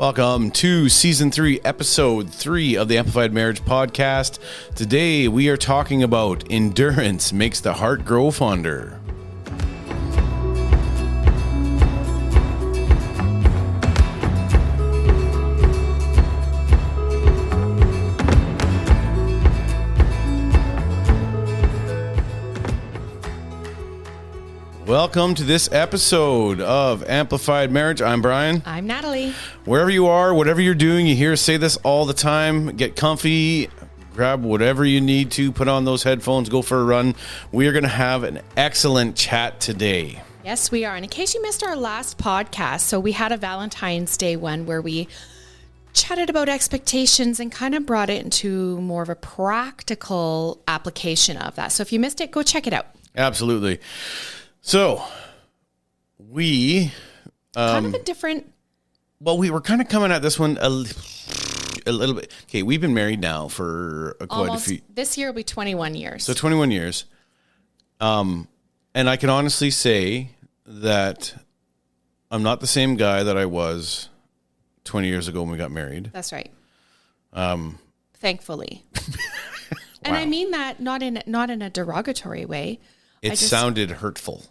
Welcome to Season 3, Episode 3 of the Amplified Marriage Podcast. Today we are talking about endurance makes the heart grow fonder. Welcome to this episode of Amplified Marriage. I'm Brian. I'm Natalie. Wherever you are, whatever you're doing, you hear us say this all the time. Get comfy, grab whatever you need to, put on those headphones, go for a run. We are going to have an excellent chat today. Yes, we are. And in case you missed our last podcast, so we had a Valentine's Day one where we chatted about expectations and kind of brought it into more of a practical application of that. So if you missed it, go check it out. Absolutely. So, we... kind of a different... Well, we were kind of coming at this one a little bit. Okay, we've been married now for quite a few... This year will be 21 years. So, 21 years. And I can honestly say that I'm not the same guy that I was 20 years ago when we got married. That's right. Thankfully. And Wow. I mean that not in a derogatory way. It sounded hurtful.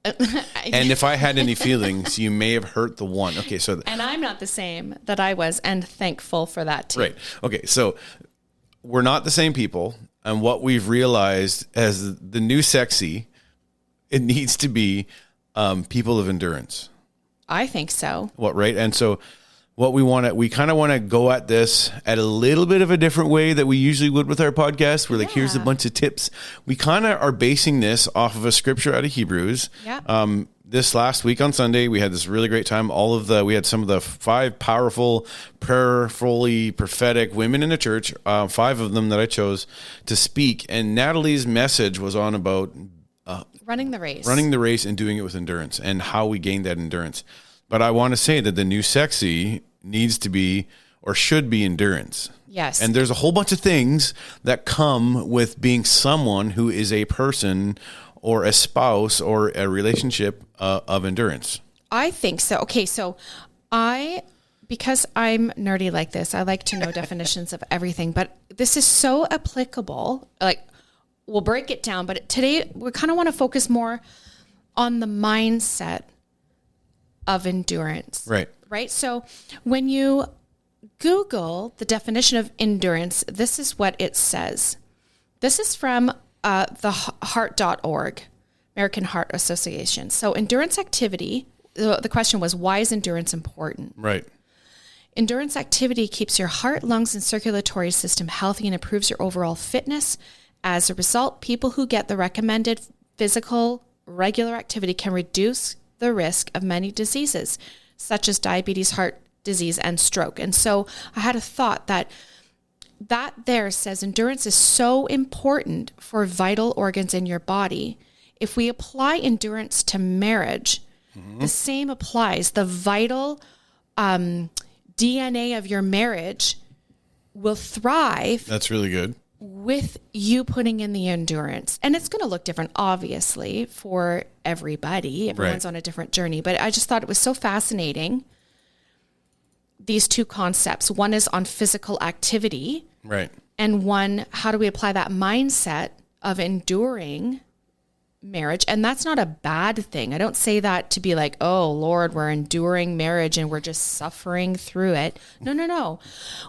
And if I had any feelings, you may have hurt the one. Okay, so... And I'm not the same that I was, and thankful for that too. Right. Okay, so we're not the same people. And what we've realized as the new sexy, it needs to be people of endurance. I think so. What, right? And so what we kind of want to go at this at a little bit of a different way that we usually would with our podcast. We're like, here's a bunch of tips. We kind of are basing this off of a scripture out of Hebrews. Yeah. This last week on Sunday, we had this really great time. We had some of the 5 powerful, prayerfully prophetic women in the church, 5 of them that I chose to speak. And Natalie's message was on about running the race and doing it with endurance and how we gain that endurance. But I want to say that the new sexy needs to be or should be endurance. Yes. And there's a whole bunch of things that come with being someone who is a person or a spouse or a relationship of endurance. I think so. Okay, so because I'm nerdy like this, I like to know definitions of everything, but this is so applicable. Like, we'll break it down, but today we kind of want to focus more on the mindset of endurance. Right? So when you Google the definition of endurance, this is what it says. This is from the heart.org, American Heart Association. So endurance activity, the question was, why is endurance important? Right. Endurance activity keeps your heart, lungs, and circulatory system healthy and improves your overall fitness. As a result, people who get the recommended physical regular activity can reduce the risk of many diseases, such as diabetes, heart disease, and stroke. And so I had a thought that there says endurance is so important for vital organs in your body. If we apply endurance to marriage, the same applies. The vital DNA of your marriage will thrive. That's really good. With you putting in the endurance. And it's going to look different, obviously, for everybody. Everyone's on a different journey. But I just thought it was so fascinating, these two concepts. One is on physical activity. Right. And one, how do we apply that mindset of enduring marriage? And that's not a bad thing. I don't say that to be like, oh, Lord, we're enduring marriage and we're just suffering through it. No.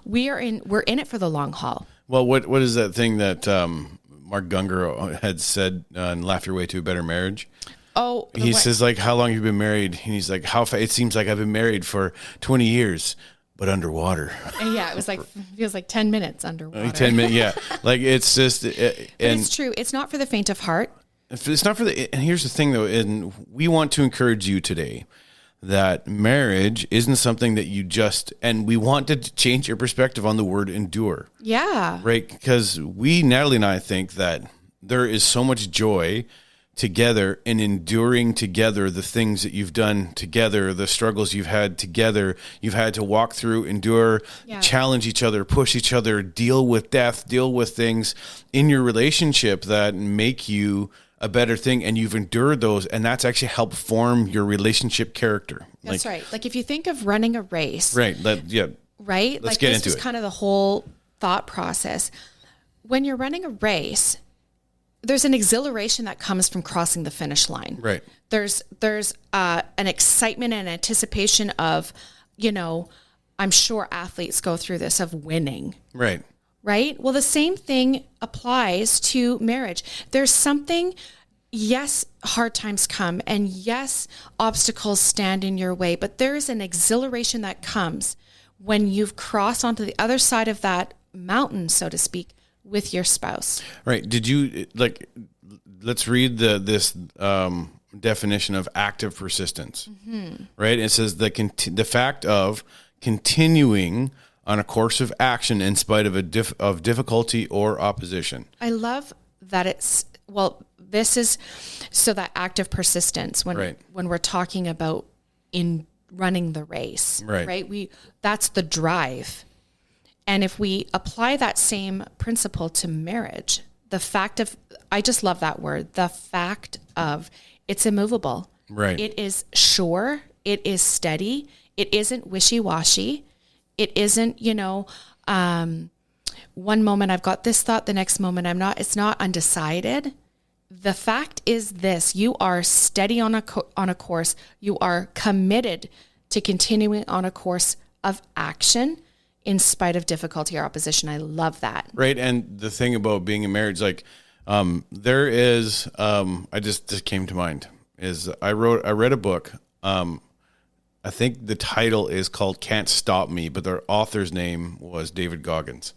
We're in it for the long haul. Well, what is that thing that Mark Gungor had said in Laugh Your Way to a Better Marriage? Oh, he says, like, how long have you been married? And he's like, it seems like I've been married for 20 years, but underwater. Yeah, it was like, feels like 10 minutes underwater. 10 minutes, yeah. Like, it's just... and it's true. It's not for the faint of heart. It's not for and here's the thing, though, and we want to encourage you today that marriage isn't something that you just, and we want to change your perspective on the word endure. Yeah. Right? Because Natalie and I think that there is so much joy together in enduring together the things that you've done together, the struggles you've had together, you've had to walk through, endure, challenge each other, push each other, deal with death, deal with things in your relationship that make you a better thing, and you've endured those, and that's actually helped form your relationship character. That's right. Like if you think of running a race, right? Right. Let's like get this into was it. kind of the whole thought process. When you're running a race, there's an exhilaration that comes from crossing the finish line. Right. There's an excitement and anticipation of, I'm sure athletes go through this, of winning. Right. Right? Well, the same thing applies to marriage. There's something, yes, hard times come, and yes, obstacles stand in your way, but there is an exhilaration that comes when you've crossed onto the other side of that mountain, so to speak, with your spouse. Right. Did you let's read this definition of active persistence. Mm-hmm. Right. It says the fact of continuing on a course of action in spite of of difficulty or opposition. I love that this is so that active persistence when we're talking about in running the race, right? That's the drive. And if we apply that same principle to marriage, I just love that word, the fact of it's immovable. Right. It is sure. It is steady. It isn't wishy-washy. It isn't, one moment I've got this thought, the next moment I'm not. It's not undecided. The fact is this: you are steady on a course. You are committed to continuing on a course of action in spite of difficulty or opposition. I love that. Right. And the thing about being in marriage, there is, this came to mind, is I read a book. I think the title is called Can't Stop Me, but the author's name was David Goggins.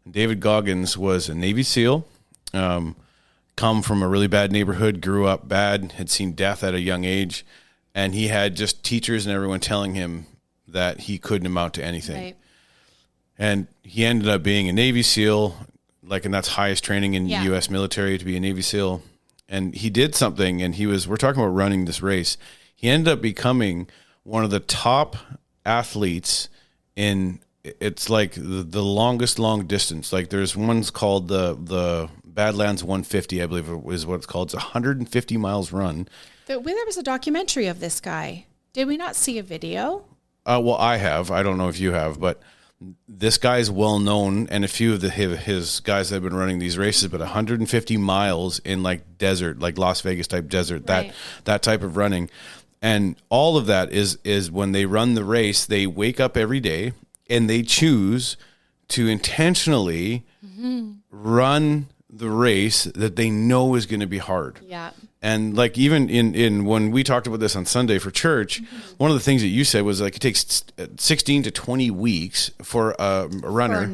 David Goggins was a Navy SEAL, come from a really bad neighborhood, grew up bad, had seen death at a young age, and he had just teachers and everyone telling him that he couldn't amount to anything. Right. And he ended up being a Navy SEAL, and that's highest training in the U.S. military, to be a Navy SEAL. And he did something, and we're talking about running this race. He ended up becoming one of the top athletes it's like the longest long distance. Like there's one's called the Badlands 150, I believe is what it's called. It's 150 miles run. There was a documentary of this guy. Did we not see a video? Well, I have. I don't know if you have, but this guy's well known, and a few of his guys that have been running these races, but 150 miles in desert, like Las Vegas type desert, right. that type of running. And all of that is when they run the race, they wake up every day and they choose to intentionally run the race that they know is going to be hard. Yeah. And even in when we talked about this on Sunday for church, one of the things that you said was it takes 16 to 20 weeks for a runner. For a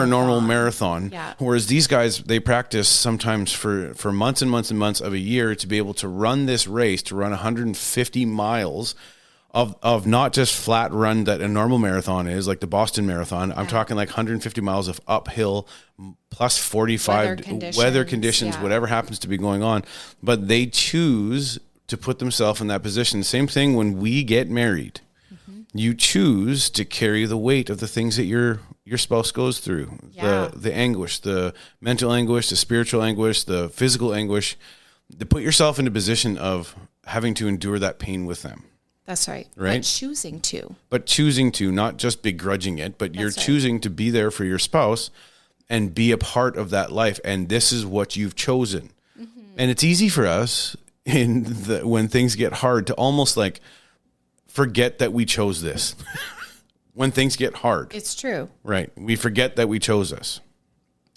normal marathon. Yeah. Whereas these guys, they practice sometimes for months and months and months of a year to be able to run this race, to run 150 miles of not just flat run that a normal marathon is, like the Boston Marathon. I'm talking 150 miles of uphill plus 45 weather conditions, whatever happens to be going on. But they choose to put themselves in that position. Same thing when we get married. You choose to carry the weight of the things that your spouse goes through, the anguish, the mental anguish, the spiritual anguish, the physical anguish, to put yourself in a position of having to endure that pain with them. That's right. Right. But choosing to, not just begrudging it, but you're choosing to be there for your spouse and be a part of that life. And this is what you've chosen. Mm-hmm. And it's easy for us when things get hard to almost forget that we chose this. When things get hard. It's true. Right. We forget that we chose this.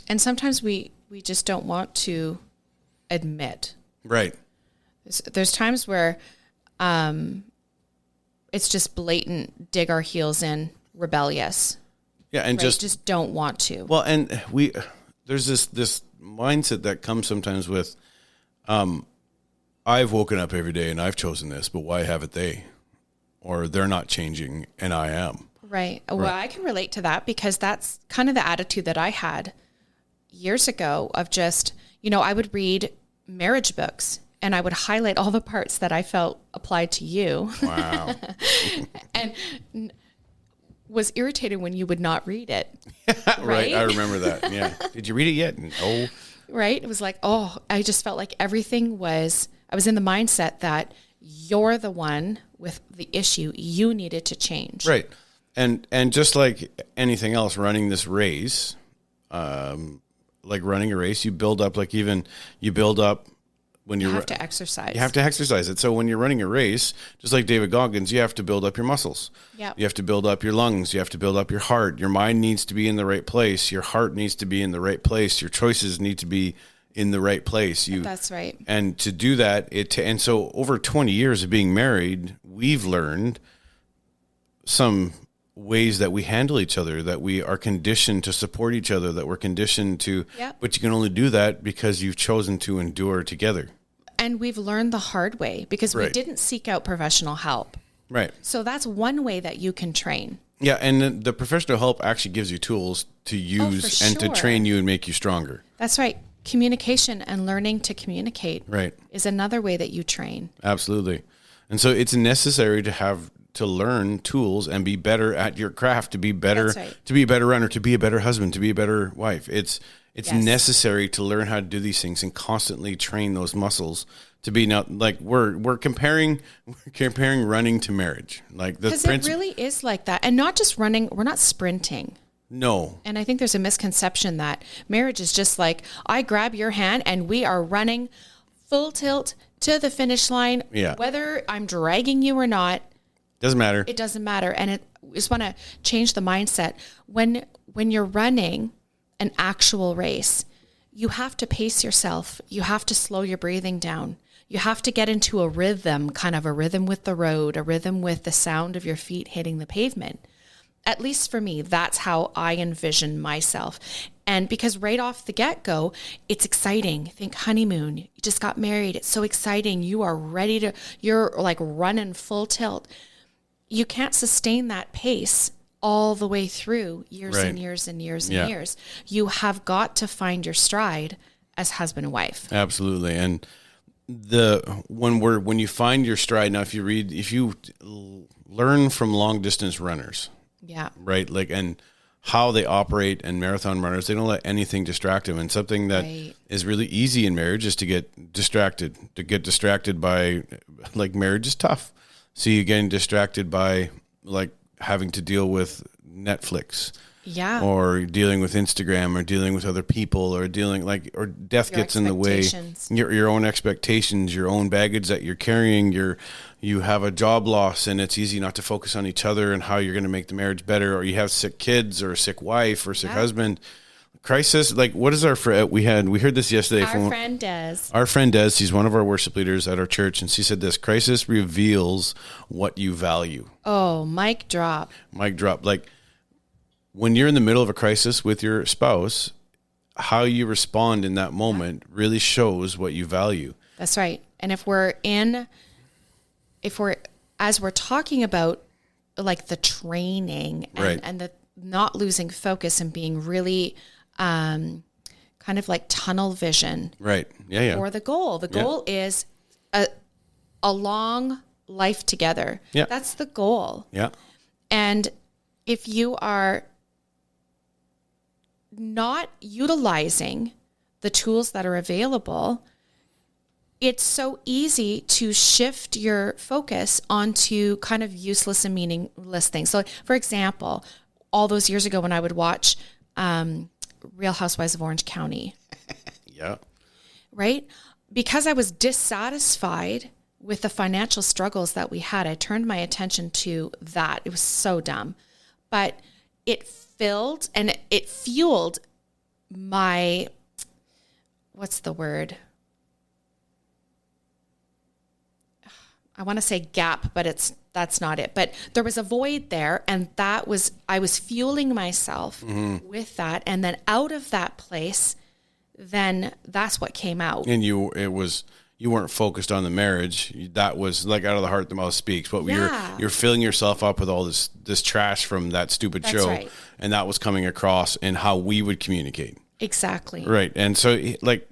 And sometimes we just don't want to admit. Right. There's times where, it's just blatant, dig our heels in, rebellious. Yeah, and just don't want to. Well, and there's this mindset that comes sometimes with, I've woken up every day and I've chosen this, but why haven't they? Or they're not changing and I am. Right. Well, I can relate to that because that's kind of the attitude that I had years ago of just, I would read marriage books and I would highlight all the parts that I felt applied to you. Wow. And was irritated when you would not read it. Right? I remember that. Yeah. Did you read it yet? No. right? It was like, oh, I just felt like I was in the mindset that you're the one with the issue. You needed to change. Right. And just like anything else, running this race, like running a race, you build up, when You have to exercise. you have to exercise it. So when you're running a race, just like David Goggins, you have to build up your muscles. Yep. You have to build up your lungs. You have to build up your heart. Your mind needs to be in the right place. Your heart needs to be in the right place. Your choices need to be in the right place. That's right. And to do that, and so over 20 years of being married, we've learned some ways that we handle each other, that we are conditioned to support each other, that we're conditioned to, Yep. but you can only do that because you've chosen to endure together. And we've learned the hard way because we Right. didn't seek out professional help. Right. So that's one way that you can train. Yeah. And then the professional help actually gives you tools to use and to sure. train you and make you stronger. That's right. Communication and learning to communicate Right. is another way that you train. Absolutely. And so it's necessary to learn tools and be better at your craft, to be better, That's right. to be a better runner, to be a better husband, to be a better wife. It's Yes. necessary to learn how to do these things and constantly train those muscles to be not like we're comparing running to marriage. Like the Because it really is like that. And not just running, we're not sprinting. No. And I think there's a misconception that marriage is just like, I grab your hand and we are running full tilt to the finish line. Yeah. Whether I'm dragging you or not, Doesn't matter. it doesn't matter. And we just want to change the mindset. When you're running an actual race, you have to pace yourself. You have to slow your breathing down. You have to get into a rhythm, kind of a rhythm with the road, a rhythm with the sound of your feet hitting the pavement. At least for me, that's how I envision myself. And because right off the get-go, it's exciting. Think honeymoon. You just got married. It's so exciting. You are ready to, you're like running full tilt. You can't sustain that pace all the way through years Right. and years and years and Yeah. years. You have got to find your stride as husband and wife. Absolutely. And when you find your stride, now if you learn from long distance runners, Yeah. right? Like, and how they operate, and marathon runners, they don't let anything distract them. And something that is Right. really easy in marriage is to get distracted by, like, marriage is tough. So you're getting distracted by, like, having to deal with Netflix, Yeah. or dealing with Instagram, or dealing with other people, or or death Your gets in the way. expectations. Your own expectations, your own baggage that you're carrying. You have a job loss, and it's easy not to focus on each other and how you're going to make the marriage better. Or you have sick kids, or a sick wife, or a sick Yeah. husband. Crisis. Like, what is our friend? We heard this yesterday Our from friend Des. our friend Des. He's one of our worship leaders at our church, and she said this: crisis reveals what you value. Oh, mic drop. Mic drop. Like, when you're in the middle of a crisis with your spouse, how you respond in that moment really shows what you value. That's right. And as we're talking about like the training and, Right. and the not losing focus and being really kind of like tunnel vision Right. Yeah. Yeah. for the goal. The goal is a long life together. Yeah. That's the goal. Yeah. And if you are not utilizing the tools that are available, it's so easy to shift your focus onto kind of useless and meaningless things. So, for example, all those years ago when I would watch Real Housewives of Orange County, Yeah. right? Because I was dissatisfied with the financial struggles that we had, I turned my attention to that. It was so dumb. But it filled and it fueled my, what's the word? I want to say gap, but that's not it. But there was a void there, and I was fueling myself with that. And then out of that place, then that's what came out. And you weren't focused on the marriage. That was like out of the heart, the mouth speaks. But Yeah. you're filling yourself up with all this trash from that stupid That's show. right. And that was coming across in how we would communicate. Exactly. Right. And so, like,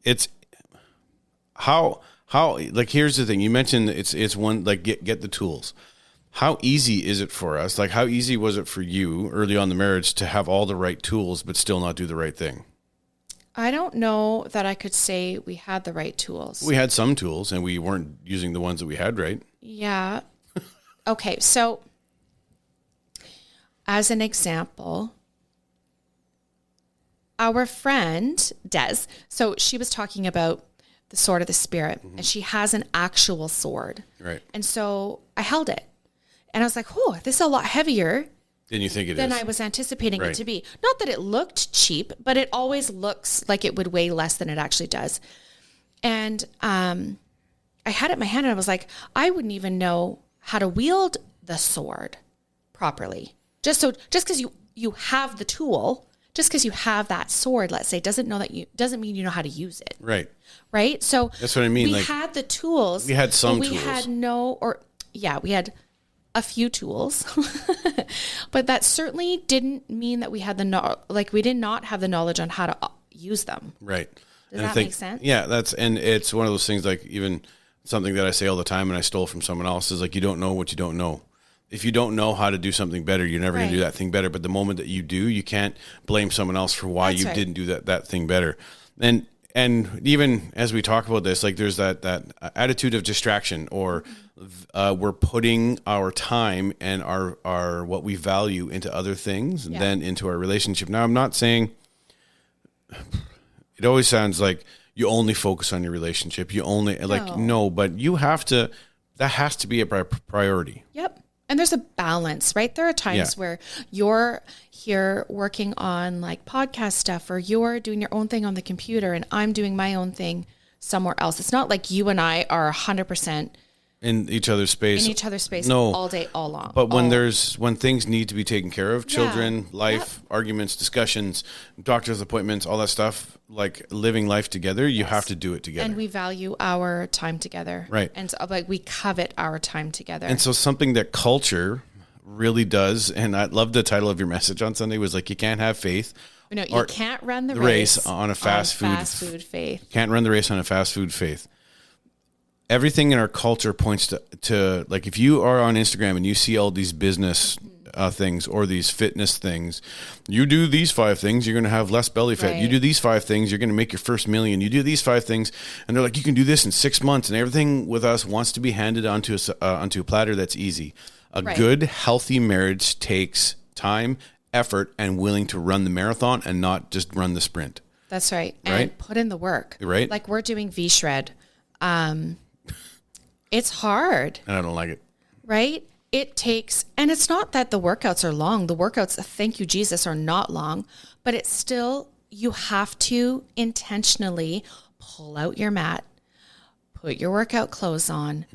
it's how, like, here's the thing. You mentioned it's one, like, get the tools. How easy is it for us? Like, how easy was it for you early on in the marriage to have all the right tools, but still not do the right thing? I don't know that I could say we had the right tools. We had some tools and we weren't using the ones that we had, right? Yeah. Okay. So as an example, our friend Des, so she was talking about the sword of the spirit, and she has an actual sword. Right. And so I held it and I was like, oh, this is a lot heavier Than you think it than is. I was anticipating Right. it to be. Not that it looked cheap, but it always looks like it would weigh less than it actually does. And I had it in my hand and I was like, I wouldn't even know how to wield the sword properly. Just because you have the tool, just because you have that sword, let's say, doesn't mean you know how to use it. Right. Right. So That's what I mean. We Like, had the tools. we had some but we tools. had we had a few tools, but that certainly didn't mean that we had we did not have the knowledge on how to use them. Right. Does that make sense? Yeah, and it's one of those things, like, even something that I say all the time and I stole from someone else is like, you don't know what you don't know. If you don't know how to do something better, you're never going to do Right. that thing better. But the moment that you do, you can't blame someone else for why That's you right. didn't do that thing better. And even as we talk about this, like, there's that attitude of distraction, or we're putting our time and our what we value into other things Yeah. than into our relationship. Now, I'm not saying, it always sounds like you only focus on your relationship. You only no, but you have to. That has to be a priority. Yep. And there's a balance, right? There are times Yeah. where you're here working on like podcast stuff, or you're doing your own thing on the computer and I'm doing my own thing somewhere else. It's not like you and I are 100% In each other's space. in each other's space No. all day, all long. But when things need to be taken care of, children, Yeah. life, arguments, discussions, doctor's appointments, all that stuff, like living life together, you have to do it together. And we value our time together. Right. And so, like, we covet our time together. And so something that culture really does, and I love the title of your message on Sunday, was like, you can't have faith. you or can't run the race race on a fast food faith. Can't run the race on a fast food faith. Everything in our culture points to like, if you are on Instagram and you see all these business things or these fitness things, you do these 5 things, you're going to have less belly fat. Right. You do these 5 things, you're going to make your first million. You do these 5 things, and they're like, you can do this in 6 months. And everything with us wants to be handed onto a platter that's easy. A Right. good, healthy marriage takes time, effort, and willing to run the marathon and not just run the sprint. That's right. And Right? put in the work. Right. Like, we're doing V-Shred. It's hard, And I don't like it. right? It takes, and it's not that the workouts are long. The workouts, thank you, Jesus, are not long, but it's still, you have to intentionally pull out your mat, put your workout clothes on,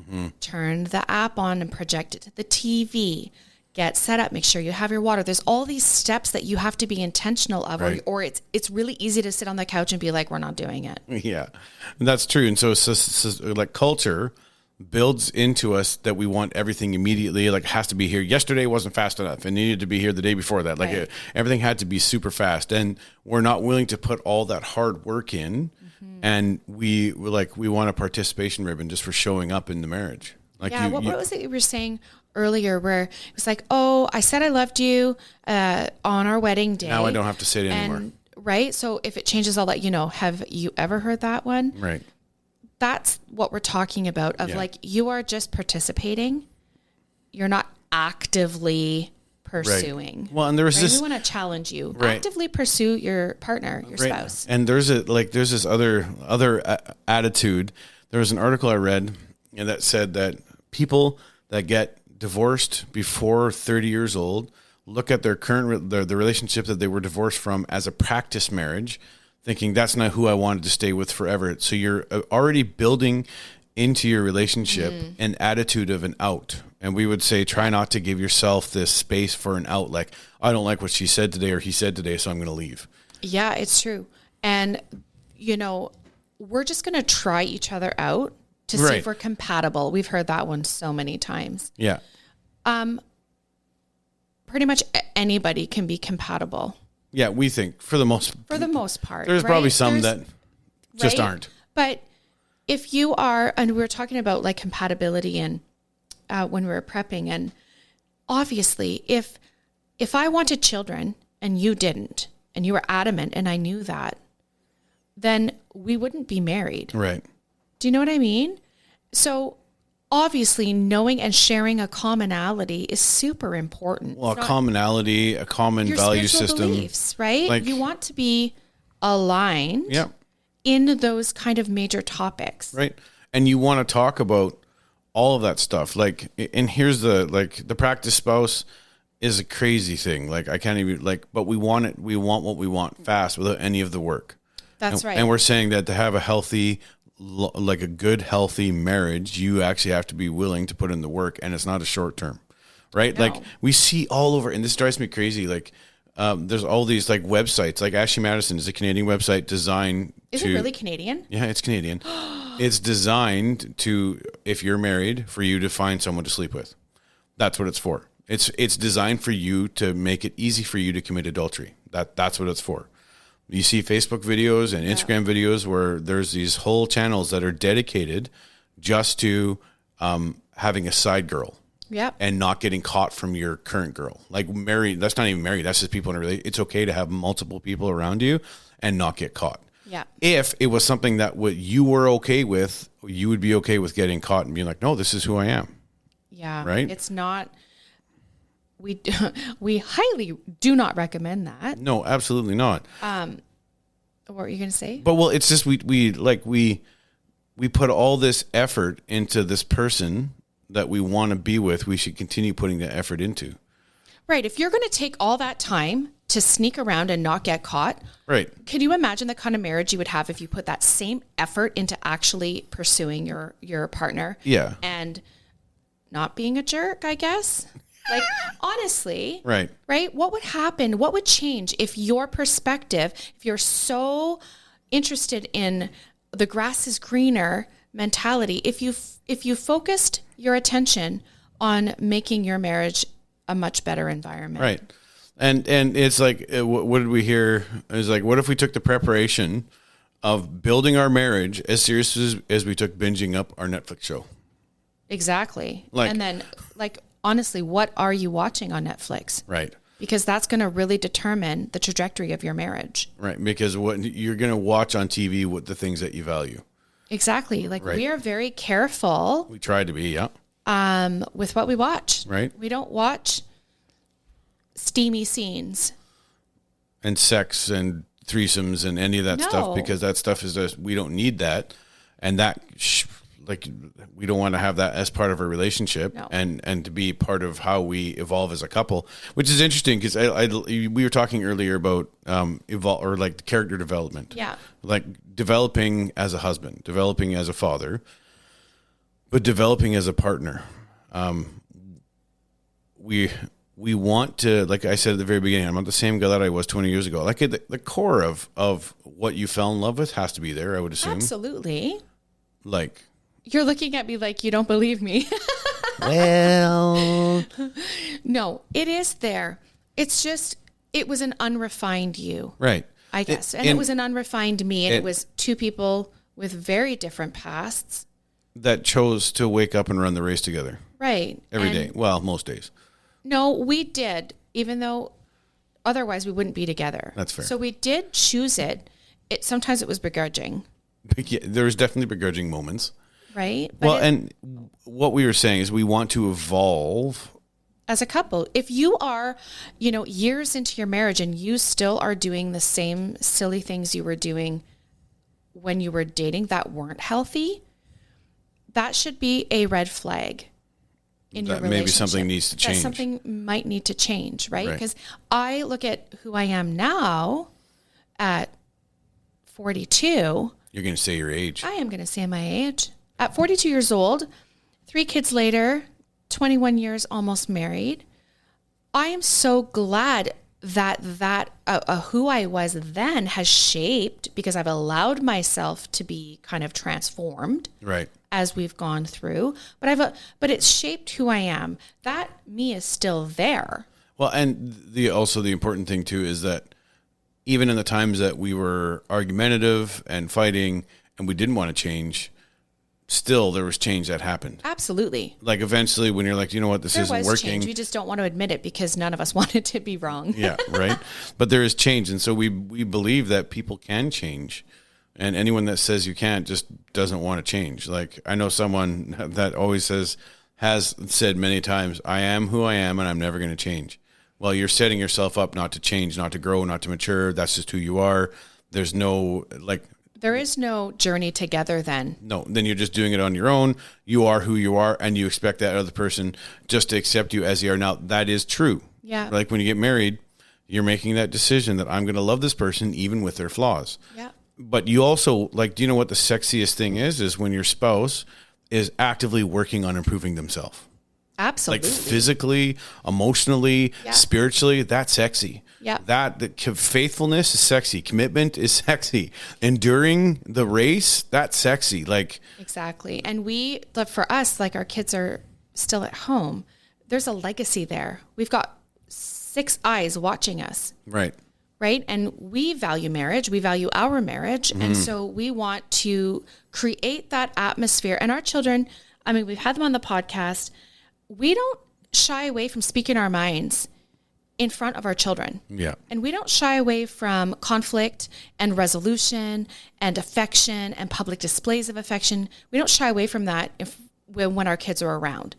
turn the app on and project it to the TV, get set up, make sure you have your water. There's all these steps that you have to be intentional of, Right. or it's really easy to sit on the couch and be like, we're not doing it. Yeah, and that's true. And so like, culture builds into us that we want everything immediately. Like, it has to be here. Yesterday wasn't fast enough, and needed to be here the day before that. Like, Right. everything had to be super fast, and we're not willing to put all that hard work in. And we want a participation ribbon just for showing up in the marriage. Like, Yeah, what was it you were saying earlier where it was like, oh, I said I loved you on our wedding day. now I don't have to say it anymore. And, right? So if it changes, I'll let you know. Have you ever heard that one? Right. That's what we're talking about of Yeah. like, you are just participating. You're not actively pursuing. Well, and there was Right? this. We want to challenge you. Right. Actively pursue your partner, your Right. spouse. And there's this other attitude. There was an article I read that said that people that get divorced before 30 years old look at their current the relationship that they were divorced from as a practice marriage, thinking that's not who I wanted to stay with forever. So you're already building into your relationship an attitude of an out. And we would say, try not to give yourself this space for an out. Like, I don't like what she said today or he said today, so I'm going to leave. Yeah, it's true. And, we're just going to try each other out to see Right. if we're compatible. We've heard that one so many times. Yeah. Pretty much anybody can be compatible Yeah, we think for the most part. there's right? probably some There's- that just right? aren't. But if you are, and we were talking about like compatibility and when we were prepping, and obviously if I wanted children and you didn't, and you were adamant and I knew that, then we wouldn't be married. Right. Do you know what I mean? So obviously knowing and sharing a commonality is super important. Well, a commonality, a common Your value spiritual system. beliefs, right? Like- You want to be aligned Yeah. in those kind of major topics. Right. And you want to talk about all of that stuff. Like, and here's the practice spouse is a crazy thing. Like, I can't even, like, but we want what we want fast without any of the work. That's right. And we're saying that to have a healthy, like a good, healthy marriage, you actually have to be willing to put in the work, and it's not a short term, right? No. Like we see all over, and this drives me crazy. Like, there's all these like websites, like Ashley Madison is a Canadian website designed Is to. it really Canadian? Yeah, it's Canadian. It's designed to, if you're married, for you to find someone to sleep with. That's what it's for. It's designed for you to make it easy for you to commit adultery. That's what it's for. You see Facebook videos and Instagram videos where there's these whole channels that are dedicated just to having a side girl. Yep. And not getting caught from your current girl. Like married, that's not even married. That's just people in a relationship. It's okay to have multiple people around you and not get caught. Yeah. If it was something that you were okay with, you would be okay with getting caught and being like, no, this is who I am. Yeah. Right? It's not, we highly do not recommend that. No, absolutely not. What were you going to say? But well, it's just we put all this effort into this person that we want to be with. We should continue putting the effort into. Right. If you're going to take all that time to sneak around and not get caught, Right. can you imagine the kind of marriage you would have if you put that same effort into actually pursuing your partner? Yeah. And not being a jerk, I guess. Like, honestly, Right. right? What would happen? What would change if your perspective, if you're so interested in the grass is greener mentality, if you focused your attention on making your marriage a much better environment? Right. And it's like, what did we hear? It's like, what if we took the preparation of building our marriage as serious as we took binging up our Netflix show? Exactly. Like- and then, like, honestly, what are you watching on Netflix? Right. Because that's going to really determine the trajectory of your marriage. Right. Because what you're going to watch on TV, what the things that you value. Exactly. Like, Right. we are very careful We try to be, yeah. with what we watch. Right. We don't watch steamy scenes. And sex and threesomes and any of that No. stuff, because that stuff is just, we don't need that. And that, like, we don't want to have that as part of our relationship. No. and to be part of how we evolve as a couple, which is interesting because we were talking earlier about evolve, or like character development. Yeah. Like developing as a husband, developing as a father, but developing as a partner. We want to, like I said at the very beginning, I'm not the same guy that I was 20 years ago. Like the core of what you fell in love with has to be there, I would assume. Absolutely. Like, You're looking at me like you don't believe me. well, No, it is there. It's just, it was an unrefined you, right. I guess. And it was an unrefined me. And it was two people with very different pasts. That chose to wake up and run the race together Right. every And day. Well, most days. No, we did, even though otherwise we wouldn't be together. That's fair. So we did choose it. Sometimes it was begrudging, Yeah, there's definitely begrudging moments. right? Well, and what we were saying is we want to evolve. As a couple, if you are, years into your marriage and you still are doing the same silly things you were doing when you were dating that weren't healthy, that should be a red flag in your That relationship. maybe something needs to change. That something might need to change, right? Right. Because I look at who I am now at 42. You're going to say your age. I am going to say my age. At 42 years old, 3 kids later, 21 years almost married. I am so glad that who I was then has shaped, because I've allowed myself to be kind of transformed Right. as we've gone through. But it's shaped who I am. That me is still there. Well, and also the important thing too is that even in the times that we were argumentative and fighting and we didn't want to change, still there was change that happened. Absolutely. Like eventually when you're like, you know what, this There isn't was working. change. We just don't want to admit it because none of us wanted to be wrong. Yeah, right. But there is change. And so we believe that people can change. And anyone that says you can't just doesn't want to change. Like, I know someone that always has said many times, I am who I am and I'm never going to change. Well, you're setting yourself up not to change, not to grow, not to mature. That's just who you are. There's no, like, there is no journey together then. no, then you're just doing it on your own. You are who you are, and you expect that other person just to accept you as you are. Now, that is true. Yeah. Like when you get married, you're making that decision that I'm going to love this person even with their flaws. Yeah. But you also, like, do you know what the sexiest thing is when your spouse is actively working on improving themselves? Absolutely. Like physically, emotionally, Yeah. spiritually, that's sexy. Yeah. That faithfulness is sexy. Commitment is sexy. Enduring the race, that's sexy. Like, Exactly. And for us, like our kids are still at home, there's a legacy there. We've got 6 eyes watching us, right. right? And we value marriage. We value our marriage. And so we want to create that atmosphere. And our children, I mean, we've had them on the podcast. We don't shy away from speaking our minds in front of our children. Yeah. And we don't shy away from conflict and resolution and affection and public displays of affection. We don't shy away from that when our kids are around,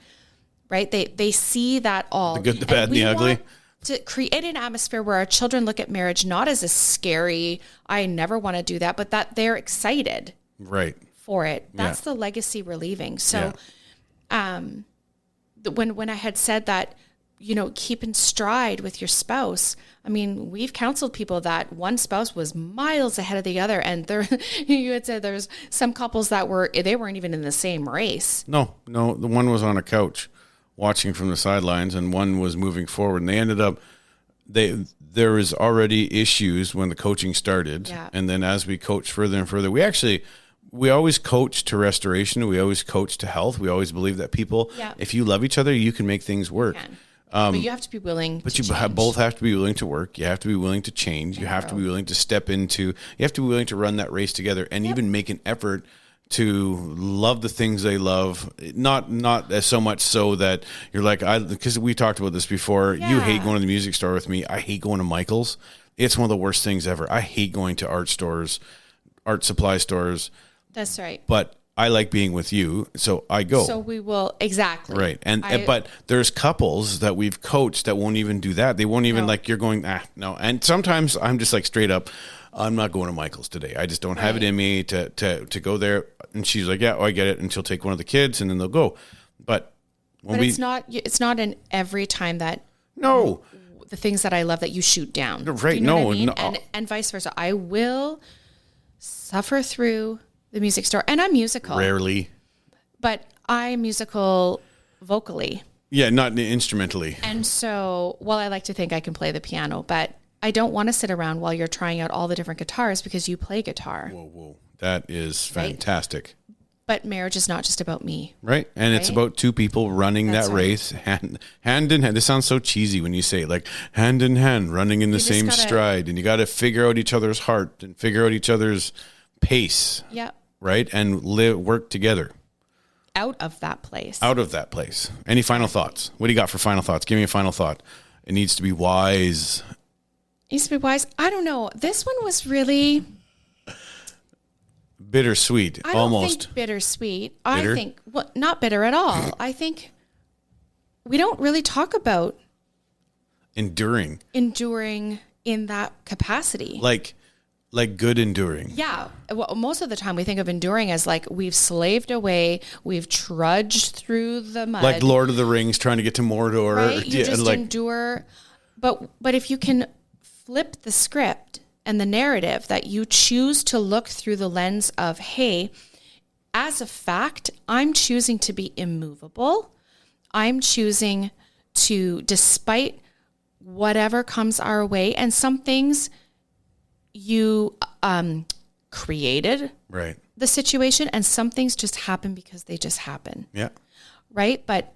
right? They see that all. The good, the bad, and the ugly. Want to create an atmosphere where our children look at marriage not as a scary, I never want to do that, but that they're excited Right. for it. That's Yeah. the legacy we're leaving. So when I had said that, keep in stride with your spouse. I mean, we've counseled people that one spouse was miles ahead of the other. And you had said there's some couples that they weren't even in the same race. No, the one was on a couch watching from the sidelines and one was moving forward. And they ended up, there was already issues when the coaching started. Yeah. And then as we coached further and further, we always coach to restoration. We always coach to health. We always believe that people, Yeah. if you love each other, you can make things work. But you have to be willing. But to you change. both have to be willing to work. You have to be willing to change. You have to be willing to step into, you have to be willing to run that race together and even make an effort to love the things they love. Not as so much so that you're like, because we talked about this before. You Yeah. hate going to the music store with me. I hate going to Michael's. It's one of the worst things ever. I hate going to art stores, art supply stores. That's right. But I like being with you, so I go. So we will, exactly. Right. But there's couples that we've coached that won't even do that. They won't even you're going, no. And sometimes I'm just like straight up, I'm not going to Michael's today. I just don't have it in me to go there. And she's like, yeah, I get it. And she'll take one of the kids and then they'll go. But it's not in every time that no, the things that I love that you shoot down. Right. Do you know No, what I mean? no. And vice versa. I will suffer through the music store, and I'm musical, rarely. but I'm musical vocally. Yeah, not instrumentally. And so, I like to think I can play the piano, but I don't want to sit around while you're trying out all the different guitars because you play guitar. Whoa. That is fantastic. But marriage is not just about me. Right. And it's about two people running That's that right. race hand in hand. This sounds so cheesy when you say it, like hand in hand, running in the same gotta- stride. And you got to figure out each other's heart and figure out each other's pace. Yeah. Right. And work together Out of that place. out of that place. Any final thoughts? What do you got for final thoughts? Give me a final thought. It needs to be wise. Needs to be wise. I don't know. This one was really, Bittersweet. I don't Almost. think bittersweet. Bitter? I think, not bitter at all. I think we don't really talk about Enduring. enduring in that capacity. Like good enduring. Yeah. Well, most of the time we think of enduring as like we've slaved away, we've trudged through the mud. Like Lord of the Rings trying to get to Mordor. right? You just like endure. But if you can flip the script and the narrative that you choose to look through the lens of, hey, as a fact, I'm choosing to be immovable. I'm choosing to, despite whatever comes our way, and some things you created right. the situation, and some things just happen because they just happen, Yeah. right? But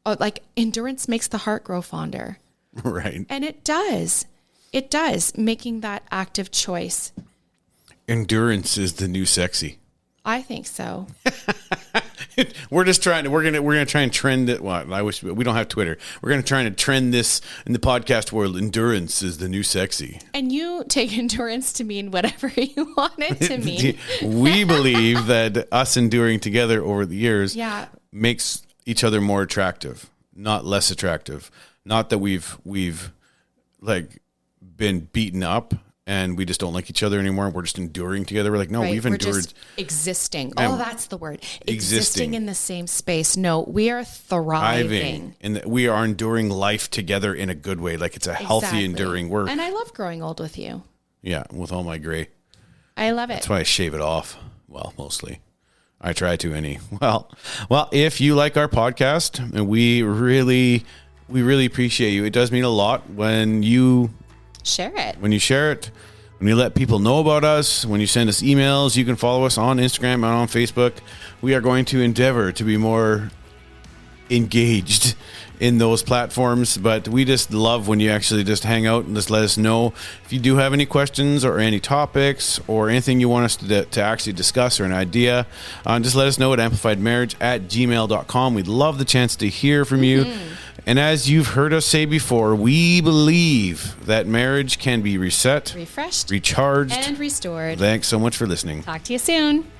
like endurance makes the heart grow fonder. Right. And it does. It does, making that active choice. Endurance is the new sexy. I think so. We're just trying to. We're gonna try and trend it. Well, I wish we don't have Twitter. We're gonna try and trend this in the podcast world. Endurance is the new sexy. And you take endurance to mean whatever you want it to mean. We believe that us enduring together over the years makes each other more attractive, not less attractive. Not that we've like been beaten up and we just don't like each other anymore. We're just enduring together. We're like, no, we've endured. We're just existing. Oh, that's the word. Existing in the same space. No, we are thriving. And we are enduring life together in a good way. Like it's a healthy, enduring work. And I love growing old with you. Yeah, with all my gray. I love it. That's why I shave it off. Well, mostly. I try to Well, if you like our podcast, and we really appreciate you. It does mean a lot when you share it. When you share it, when you let people know about us, when you send us emails, you can follow us on Instagram and on Facebook. We are going to endeavor to be more engaged in those platforms, but we just love when you actually just hang out and just let us know if you do have any questions or any topics or anything you want us to actually discuss or an idea. Just let us know at amplifiedmarriage@gmail.com. We'd love the chance to hear from you. And as you've heard us say before, we believe that marriage can be reset, refreshed, recharged, and restored. Thanks so much for listening. Talk to you soon.